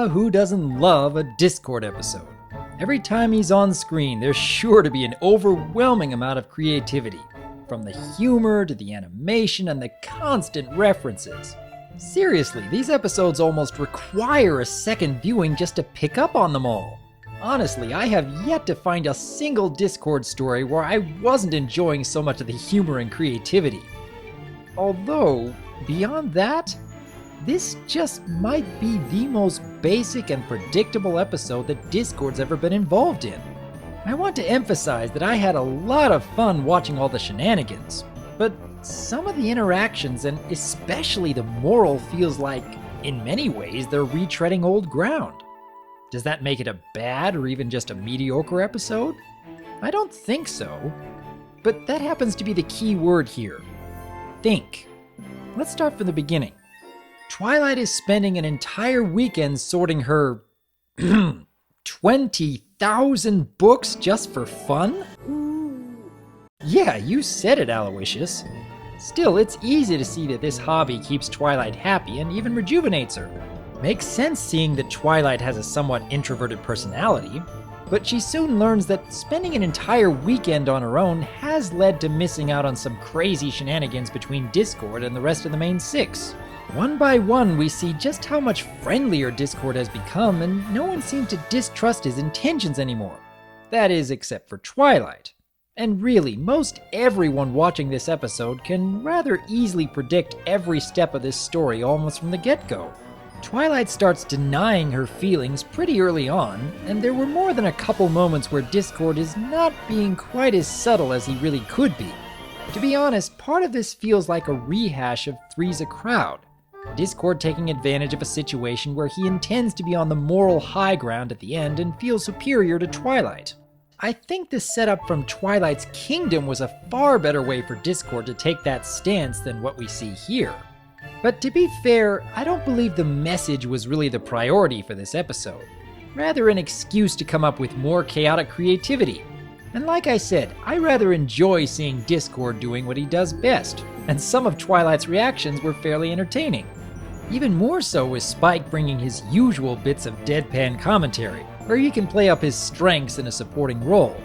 Who doesn't love a Discord episode? Every time he's on screen, there's sure to be an overwhelming amount of creativity, from the humor to the animation and the constant references. Seriously, these episodes almost require a second viewing just to pick up on them all. Honestly, I have yet to find a single Discord story where I wasn't enjoying so much of the humor and creativity. Although, beyond that, this just might be the most basic and predictable episode that Discord's ever been involved in. I want to emphasize that I had a lot of fun watching all the shenanigans, but some of the interactions and especially the moral feels like, in many ways, they're retreading old ground. Does that make it a bad or even just a mediocre episode? I don't think so, but that happens to be the key word here. Think. Let's start from the beginning. Twilight is spending an entire weekend sorting her 20,000 books just for fun? Yeah, you said it, Aloysius. Still, it's easy to see that this hobby keeps Twilight happy and even rejuvenates her. Makes sense seeing that Twilight has a somewhat introverted personality, but she soon learns that spending an entire weekend on her own has led to missing out on some crazy shenanigans between Discord and the rest of the main six. One by one, we see just how much friendlier Discord has become, and no one seems to distrust his intentions anymore. That is, except for Twilight. And really, most everyone watching this episode can rather easily predict every step of this story almost from the get-go. Twilight starts denying her feelings pretty early on, and there were more than a couple moments where Discord is not being quite as subtle as he really could be. To be honest, part of this feels like a rehash of Three's a Crowd. Discord taking advantage of a situation where he intends to be on the moral high ground at the end and feels superior to Twilight. I think the setup from Twilight's Kingdom was a far better way for Discord to take that stance than what we see here. But to be fair, I don't believe the message was really the priority for this episode. Rather an excuse to come up with more chaotic creativity. And like I said, I rather enjoy seeing Discord doing what he does best, and some of Twilight's reactions were fairly entertaining. Even more so with Spike bringing his usual bits of deadpan commentary, where he can play up his strengths in a supporting role.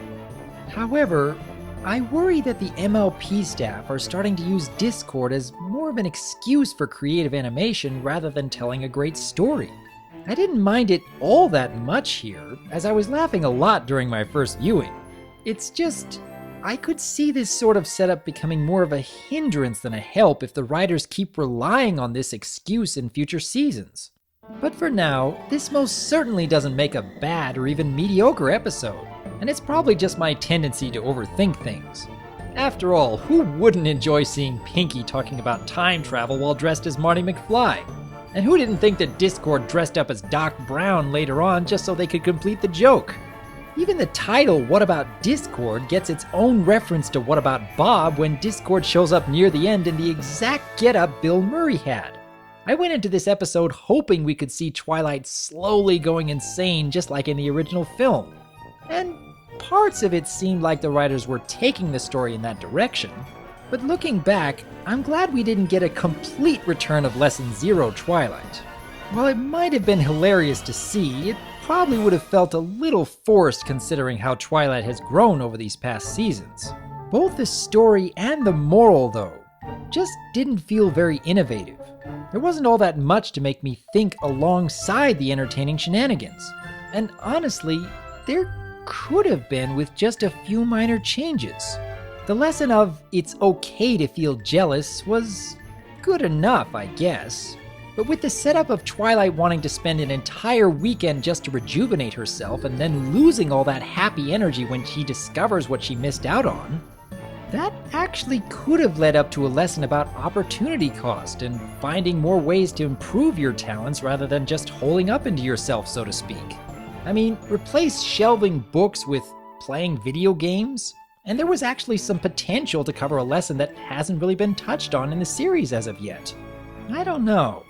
However, I worry that the MLP staff are starting to use Discord as more of an excuse for creative animation rather than telling a great story. I didn't mind it all that much here, as I was laughing a lot during my first viewing. It's just, I could see this sort of setup becoming more of a hindrance than a help if the writers keep relying on this excuse in future seasons. But for now, this most certainly doesn't make a bad or even mediocre episode, and it's probably just my tendency to overthink things. After all, who wouldn't enjoy seeing Pinky talking about time travel while dressed as Marty McFly? And who didn't think that Discord dressed up as Doc Brown later on just so they could complete the joke? Even the title, What About Discord, gets its own reference to What About Bob when Discord shows up near the end in the exact getup Bill Murray had. I went into this episode hoping we could see Twilight slowly going insane just like in the original film. And parts of it seemed like the writers were taking the story in that direction. But looking back, I'm glad we didn't get a complete return of Lesson Zero Twilight. While it might have been hilarious to see, it probably would have felt a little forced considering how Twilight has grown over these past seasons. Both the story and the moral, though, just didn't feel very innovative. There wasn't all that much to make me think alongside the entertaining shenanigans. And honestly, there could have been with just a few minor changes. The lesson of it's okay to feel jealous was good enough, I guess. But with the setup of Twilight wanting to spend an entire weekend just to rejuvenate herself and then losing all that happy energy when she discovers what she missed out on, that actually could have led up to a lesson about opportunity cost and finding more ways to improve your talents rather than just holding up into yourself, so to speak. I mean, replace shelving books with playing video games? And there was actually some potential to cover a lesson that hasn't really been touched on in the series as of yet. I don't know.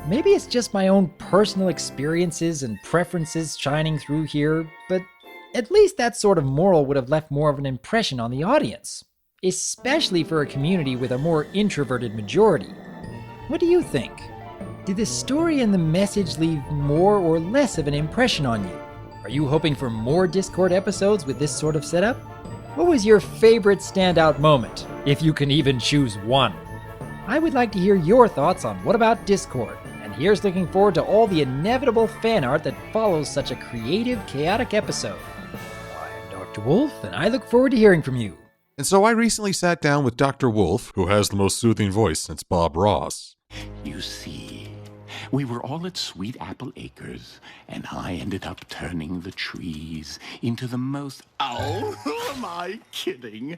Maybe it's just my own personal experiences and preferences shining through here, but at least that sort of moral would have left more of an impression on the audience, especially for a community with a more introverted majority. What do you think? Did the story and the message leave more or less of an impression on you? Are you hoping for more Discord episodes with this sort of setup? What was your favorite standout moment, if you can even choose one? I would like to hear your thoughts on What About Discord, and here's looking forward to all the inevitable fan art that follows such a creative, chaotic episode. I'm Dr. Wolf, and I look forward to hearing from you. And so I recently sat down with Dr. Wolf, who has the most soothing voice since Bob Ross. You see, we were all at Sweet Apple Acres, and I ended up turning the trees into the most... Oh, who am I kidding?